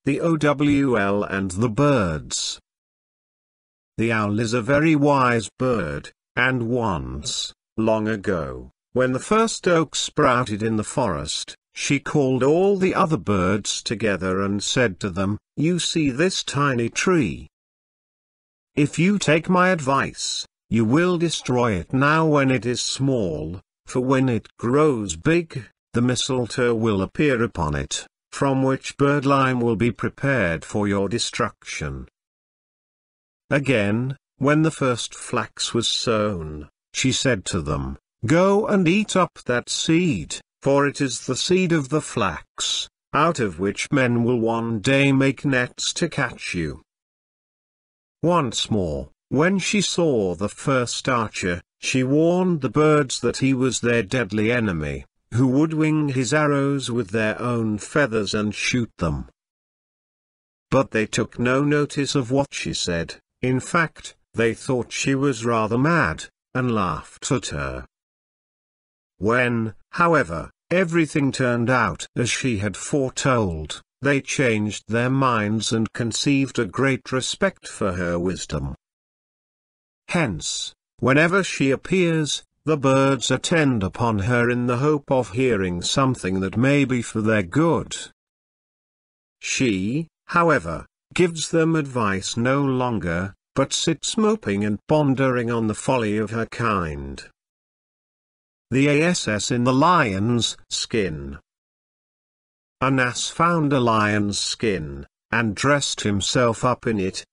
the owl and the birds. The owl is a very wise bird, and once, long ago, when the first oak sprouted in the forest, she called all the other birds together and said to them, "You see this tiny tree? If you take my advice, you will destroy it now when it is small, for when it grows big, the mistletoe will appear upon it, from which birdlime will be prepared for your destruction." Again, when the first flax was sown, she said to them, "Go and eat up that seed, for it is the seed of the flax, out of which men will one day make nets to catch you." Once more, when she saw the first archer, she warned the birds that he was their deadly enemy, who would wing his arrows with their own feathers and shoot them. But they took no notice of what she said. In fact, they thought she was rather mad, and laughed at her. When, however, everything turned out as she had foretold, they changed their minds and conceived a great respect for her wisdom. Hence, whenever she appears, the birds attend upon her in the hope of hearing something that may be for their good. She, however, gives them advice no longer, but sits moping and pondering on the folly of her kind. The ass in the lion's skin. An ass found a lion's skin, and dressed himself up in it.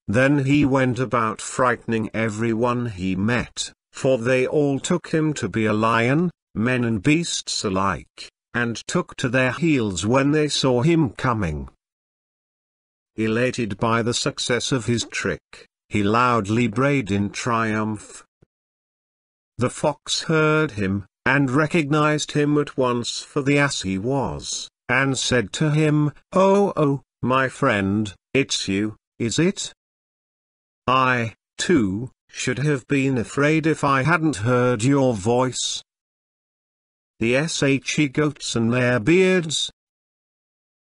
Then he went about frightening everyone he met, for they all took him to be a lion, men and beasts alike, and took to their heels when they saw him coming. Elated by the success of his trick, he loudly brayed in triumph. The fox heard him, and recognized him at once for the ass he was, and said to him, "Oh, my friend, it's you, is it? I, too, should have been afraid if I hadn't heard your voice." The she-goats and their beards.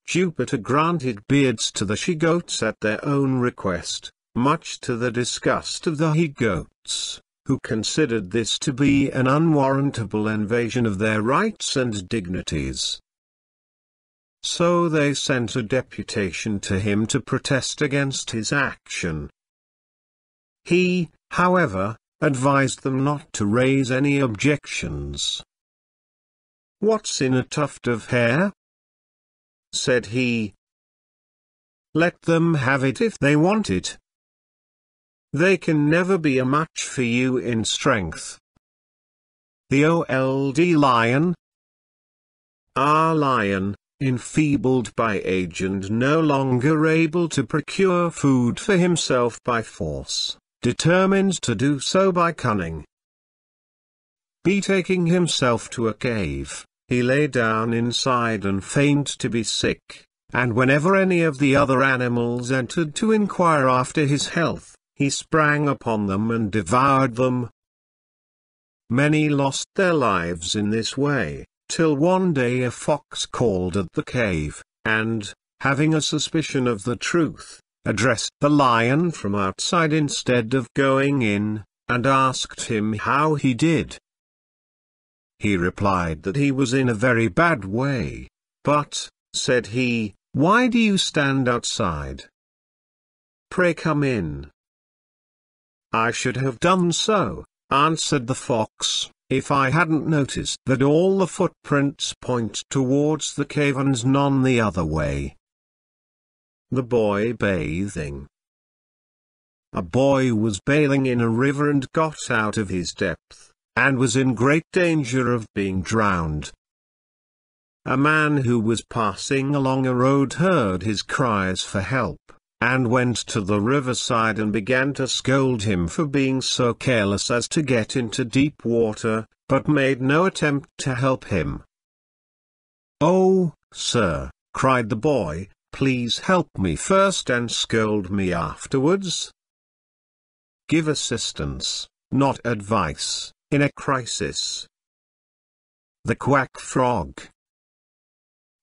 Jupiter granted beards to the she-goats at their own request, much to the disgust of the he-goats, who considered this to be an unwarrantable invasion of their rights and dignities. So they sent a deputation to him to protest against his action. He, however, advised them not to raise any objections. "What's in a tuft of hair?" said he. "Let them have it if they want it. They can never be a match for you in strength." The old lion. Our lion, enfeebled by age and no longer able to procure food for himself by force, determined to do so by cunning. Betaking himself to a cave, he lay down inside and feigned to be sick, and whenever any of the other animals entered to inquire after his health, he sprang upon them and devoured them. Many lost their lives in this way, till one day a fox called at the cave, and, having a suspicion of the truth, addressed the lion from outside instead of going in, and asked him how he did. He replied that he was in a very bad way, but, said he, "Why do you stand outside? Pray come in." "I should have done so," answered the fox, "if I hadn't noticed that all the footprints point towards the cave and none the other way." The boy bathing. A boy was bathing in a river and got out of his depth, and was in great danger of being drowned. A man who was passing along a road heard his cries for help, and went to the riverside and began to scold him for being so careless as to get into deep water, but made no attempt to help him. "Oh, sir," cried the boy, "please help me first and scold me afterwards. Give assistance, not advice, in a crisis." The Quack Frog.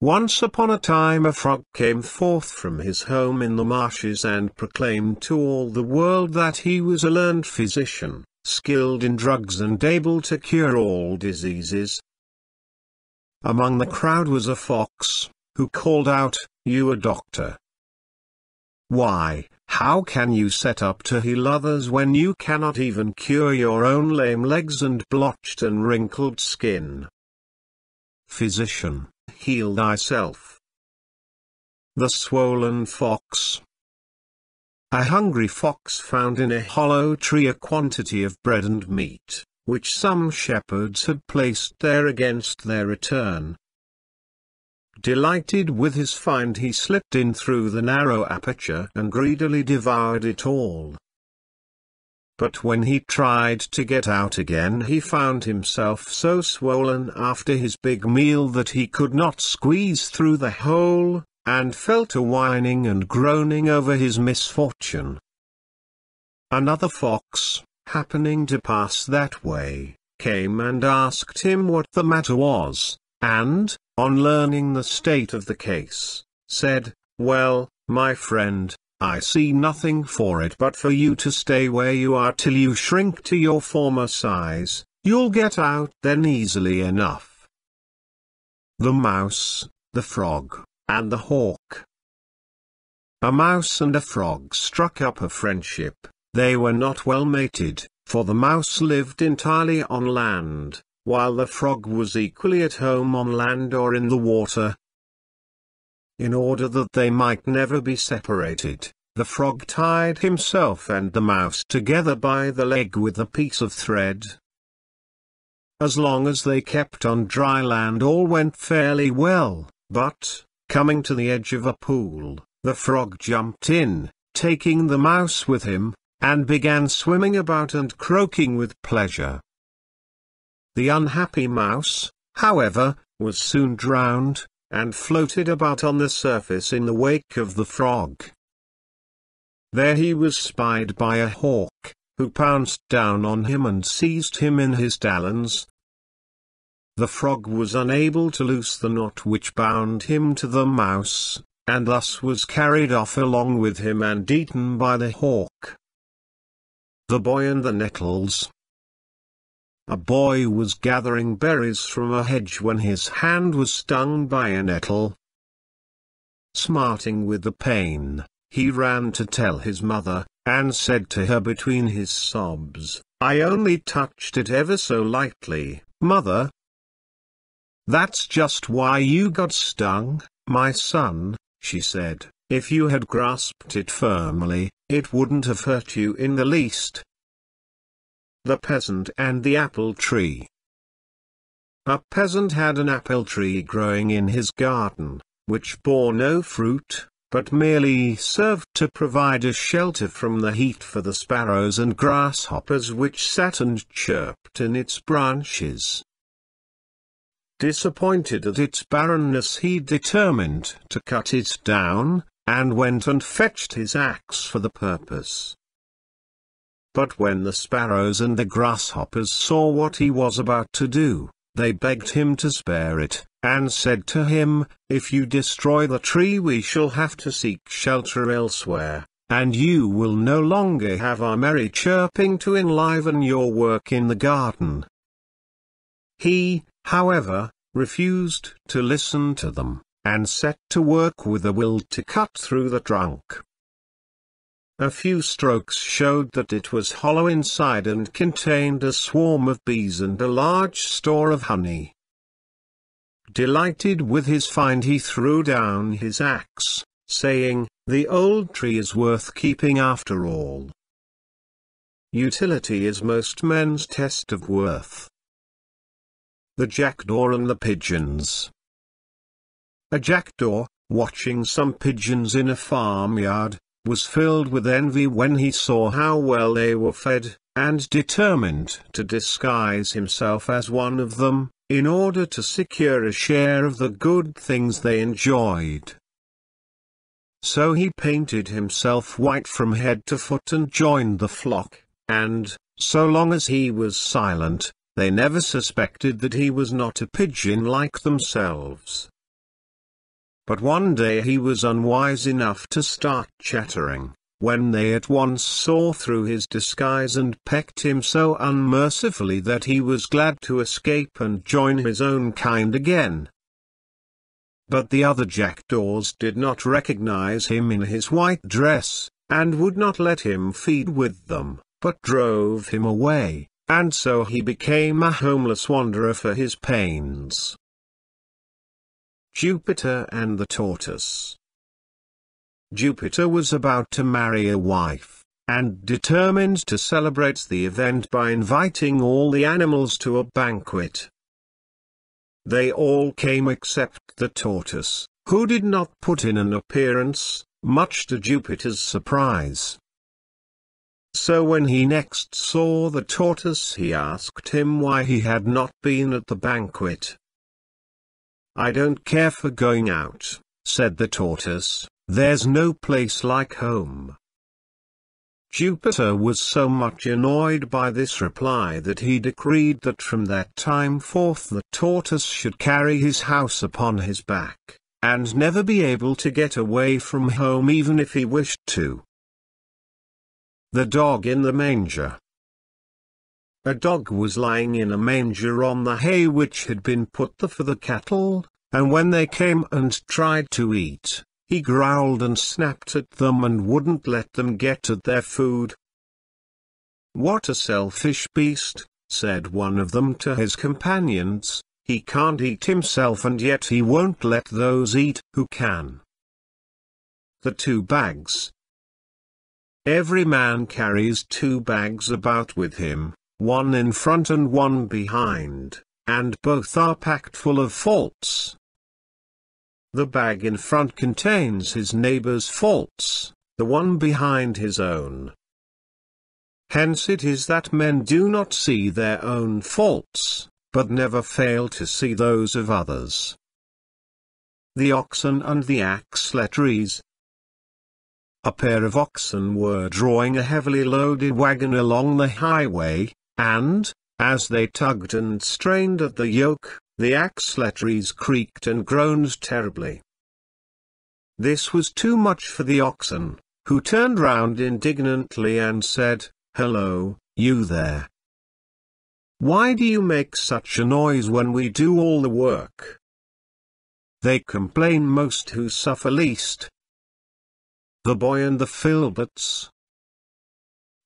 Once upon a time a frog came forth from his home in the marshes and proclaimed to all the world that he was a learned physician, skilled in drugs and able to cure all diseases. Among the crowd was a fox, who called out, "You a doctor? Why, how can you set up to heal others when you cannot even cure your own lame legs and blotched and wrinkled skin? Physician, heal thyself." The swollen fox. A hungry fox found in a hollow tree a quantity of bread and meat, which some shepherds had placed there against their return. Delighted with his find, he slipped in through the narrow aperture and greedily devoured it all. But when he tried to get out again, he found himself so swollen after his big meal that he could not squeeze through the hole, and fell to whining and groaning over his misfortune. Another fox, happening to pass that way, came and asked him what the matter was, and, on learning the state of the case, said, "Well, my friend, I see nothing for it but for you to stay where you are till you shrink to your former size. You'll get out then easily enough." The mouse, the frog, and the hawk. A mouse and a frog struck up a friendship. They were not well mated, for the mouse lived entirely on land, while the frog was equally at home on land or in the water. In order that they might never be separated, the frog tied himself and the mouse together by the leg with a piece of thread. As long as they kept on dry land all went fairly well, but, coming to the edge of a pool, the frog jumped in, taking the mouse with him, and began swimming about and croaking with pleasure. The unhappy mouse, however, was soon drowned, and floated about on the surface in the wake of the frog. There he was spied by a hawk, who pounced down on him and seized him in his talons. The frog was unable to loose the knot which bound him to the mouse, and thus was carried off along with him and eaten by the hawk. The boy and the nettles. A boy was gathering berries from a hedge when his hand was stung by a nettle. Smarting with the pain, he ran to tell his mother, and said to her between his sobs, "I only touched it ever so lightly, mother." "That's just why you got stung, my son," she said. "If you had grasped it firmly, it wouldn't have hurt you in the least." The peasant and the apple tree. A peasant had an apple tree growing in his garden, which bore no fruit, but merely served to provide a shelter from the heat for the sparrows and grasshoppers which sat and chirped in its branches. Disappointed at its barrenness, he determined to cut it down, and went and fetched his axe for the purpose. But when the sparrows and the grasshoppers saw what he was about to do, they begged him to spare it, and said to him, "If you destroy the tree we shall have to seek shelter elsewhere, and you will no longer have our merry chirping to enliven your work in the garden." He, however, refused to listen to them, and set to work with a will to cut through the trunk. A few strokes showed that it was hollow inside and contained a swarm of bees and a large store of honey. Delighted with his find, he threw down his axe, saying, "The old tree is worth keeping after all." Utility is most men's test of worth. The jackdaw and the pigeons. A jackdaw, watching some pigeons in a farmyard, was filled with envy when he saw how well they were fed, and determined to disguise himself as one of them, in order to secure a share of the good things they enjoyed. So he painted himself white from head to foot and joined the flock, and, so long as he was silent, they never suspected that he was not a pigeon like themselves. But one day he was unwise enough to start chattering, when they at once saw through his disguise and pecked him so unmercifully that he was glad to escape and join his own kind again. But the other jackdaws did not recognize him in his white dress, and would not let him feed with them, but drove him away, and so he became a homeless wanderer for his pains. Jupiter and the Tortoise. Jupiter was about to marry a wife, and determined to celebrate the event by inviting all the animals to a banquet. They all came except the tortoise, who did not put in an appearance, much to Jupiter's surprise. So when he next saw the tortoise, he asked him why he had not been at the banquet. "I don't care for going out," said the tortoise, "there's no place like home." Jupiter was so much annoyed by this reply that he decreed that from that time forth the tortoise should carry his house upon his back, and never be able to get away from home even if he wished to. The Dog in the Manger. A dog was lying in a manger on the hay which had been put there for the cattle, and when they came and tried to eat, he growled and snapped at them and wouldn't let them get at their food. "What a selfish beast," said one of them to his companions, "he can't eat himself and yet he won't let those eat who can." The Two Bags. Every man carries two bags about with him, one in front and one behind, and both are packed full of faults. The bag in front contains his neighbor's faults, the one behind his own. Hence it is that men do not see their own faults, but never fail to see those of others. The Oxen and the Axletrees. A pair of oxen were drawing a heavily loaded wagon along the highway, and, as they tugged and strained at the yoke, the axletrees creaked and groaned terribly. This was too much for the oxen, who turned round indignantly and said, "Hello, you there! Why do you make such a noise when we do all the work?" They complain most who suffer least. The Boy and the Filberts.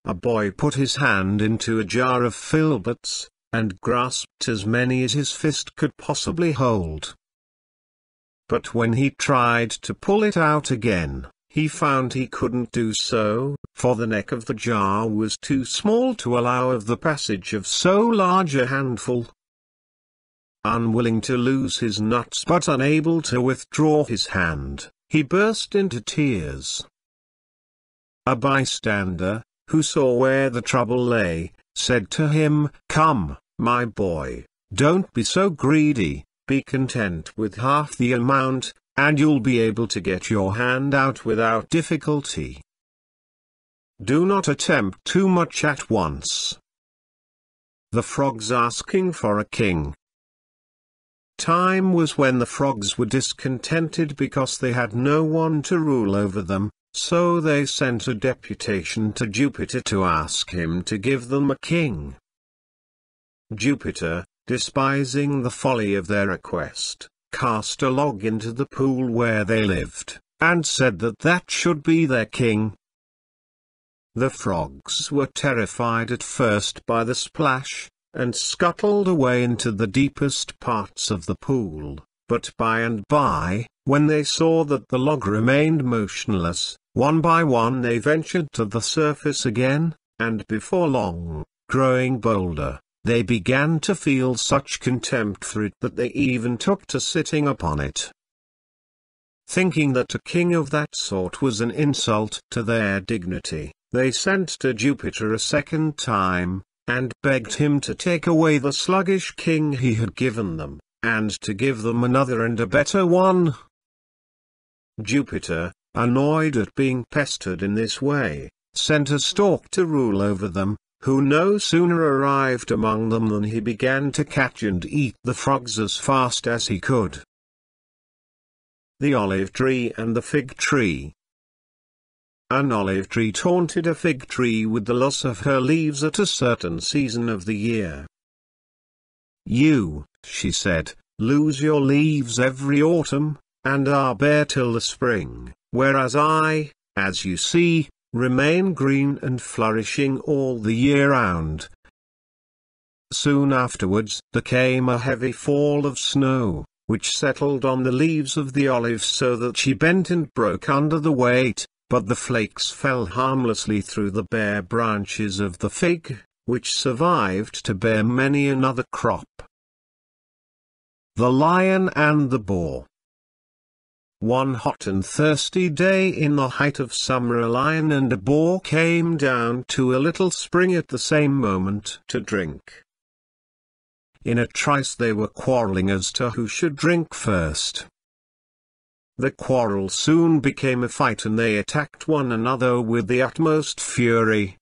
A boy put his hand into a jar of filberts, and grasped as many as his fist could possibly hold. But when he tried to pull it out again, he found he couldn't do so, for the neck of the jar was too small to allow of the passage of so large a handful. Unwilling to lose his nuts but unable to withdraw his hand, he burst into tears. A bystander, who saw where the trouble lay, said to him, "Come, my boy, don't be so greedy, be content with half the amount, and you'll be able to get your hand out without difficulty. Do not attempt too much at once." The Frogs asking for a king. Time was when the frogs were discontented because they had no one to rule over them, so they sent a deputation to Jupiter to ask him to give them a king. Jupiter, despising the folly of their request, cast a log into the pool where they lived, and said that that should be their king. The frogs were terrified at first by the splash, and scuttled away into the deepest parts of the pool, but by and by, when they saw that the log remained motionless, one by one they ventured to the surface again, and before long, growing bolder, they began to feel such contempt for it that they even took to sitting upon it. Thinking that a king of that sort was an insult to their dignity, they sent to Jupiter a second time, and begged him to take away the sluggish king he had given them, and to give them another and a better one. Jupiter, annoyed at being pestered in this way, sent a stork to rule over them, who no sooner arrived among them than he began to catch and eat the frogs as fast as he could. The olive tree and the fig tree. An olive tree taunted a fig tree with the loss of her leaves at a certain season of the year. "You," she said, "lose your leaves every autumn, and are bare till the spring, whereas I, as you see, remain green and flourishing all the year round." Soon afterwards there came a heavy fall of snow, which settled on the leaves of the olive so that she bent and broke under the weight, but the flakes fell harmlessly through the bare branches of the fig, which survived to bear many another crop. The Lion and the Boar. One hot and thirsty day in the height of summer, a lion and a boar came down to a little spring at the same moment to drink. In a trice they were quarrelling as to who should drink first. The quarrel soon became a fight, and they attacked one another with the utmost fury.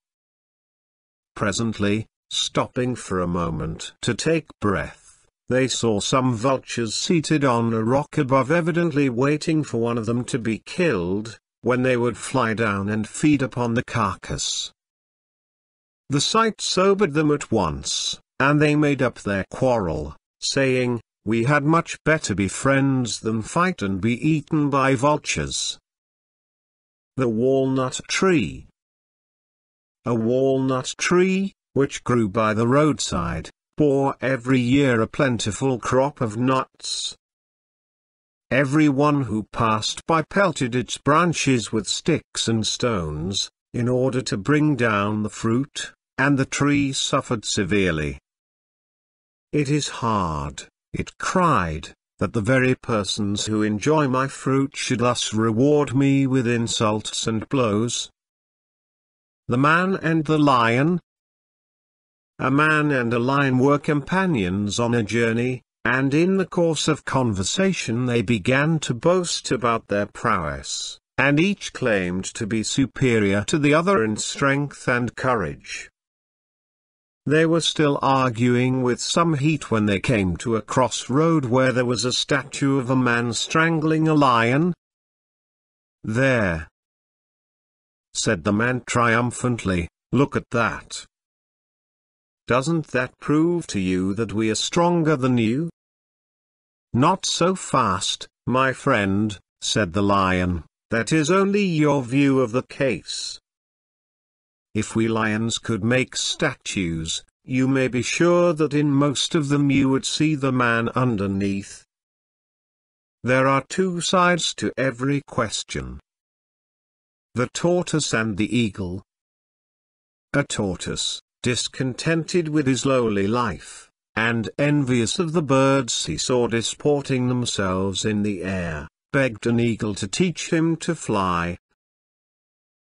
Presently, stopping for a moment to take breath, they saw some vultures seated on a rock above, evidently waiting for one of them to be killed, when they would fly down and feed upon the carcass. The sight sobered them at once, and they made up their quarrel, saying, "We had much better be friends than fight and be eaten by vultures." The Walnut Tree. A walnut tree, which grew by the roadside, bore every year a plentiful crop of nuts. Every one who passed by pelted its branches with sticks and stones, in order to bring down the fruit, and the tree suffered severely. "It is hard," it cried, "that the very persons who enjoy my fruit should thus reward me with insults and blows." The Man and the Lion. A man and a lion were companions on a journey, and in the course of conversation they began to boast about their prowess, and each claimed to be superior to the other in strength and courage. They were still arguing with some heat when they came to a crossroad where there was a statue of a man strangling a lion. "There," said the man triumphantly, "look at that. Doesn't that prove to you that we are stronger than you?" "Not so fast, my friend," said the lion, "that is only your view of the case. If we lions could make statues, you may be sure that in most of them you would see the man underneath. There are two sides to every question. The tortoise and the eagle. A tortoise, discontented with his lowly life, and envious of the birds he saw disporting themselves in the air, begged an eagle to teach him to fly.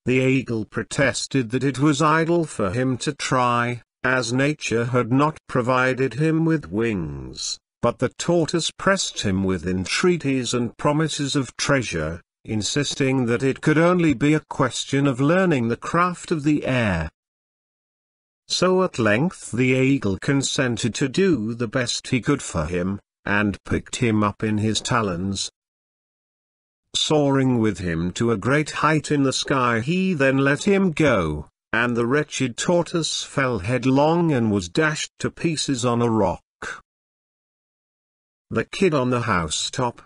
The eagle protested that it was idle for him to try, as nature had not provided him with wings, but the tortoise pressed him with entreaties and promises of treasure, insisting that it could only be a question of learning the craft of the air. So at length the eagle consented to do the best he could for him, and picked him up in his talons. Soaring with him to a great height in the sky, he then let him go, and the wretched tortoise fell headlong and was dashed to pieces on a rock. The Kid on the Housetop.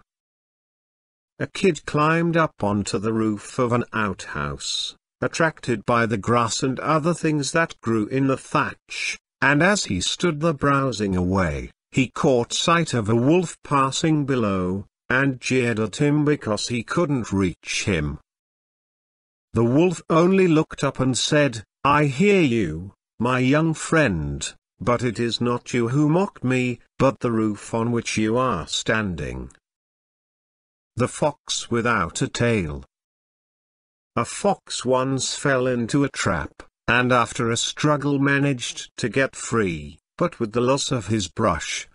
A kid climbed up onto the roof of an outhouse, attracted by the grass and other things that grew in the thatch, and as he stood there browsing away, he caught sight of a wolf passing below, and jeered at him because he couldn't reach him. The wolf only looked up and said, "I hear you, my young friend, but it is not you who mocked me, but the roof on which you are standing." The Fox Without a Tail. A fox once fell into a trap, and after a struggle managed to get free, but with the loss of his brush.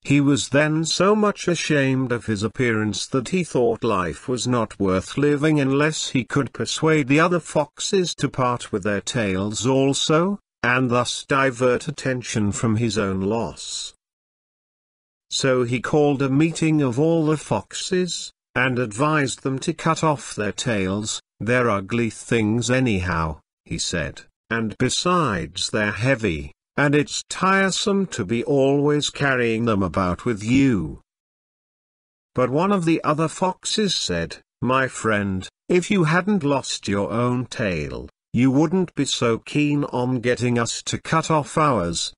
He was then so much ashamed of his appearance that he thought life was not worth living unless he could persuade the other foxes to part with their tails also, and thus divert attention from his own loss. So he called a meeting of all the foxes, and advised them to cut off their tails. "They're ugly things anyhow," he said, "and besides they're heavy, and it's tiresome to be always carrying them about with you." But one of the other foxes said, "My friend, if you hadn't lost your own tail, you wouldn't be so keen on getting us to cut off ours.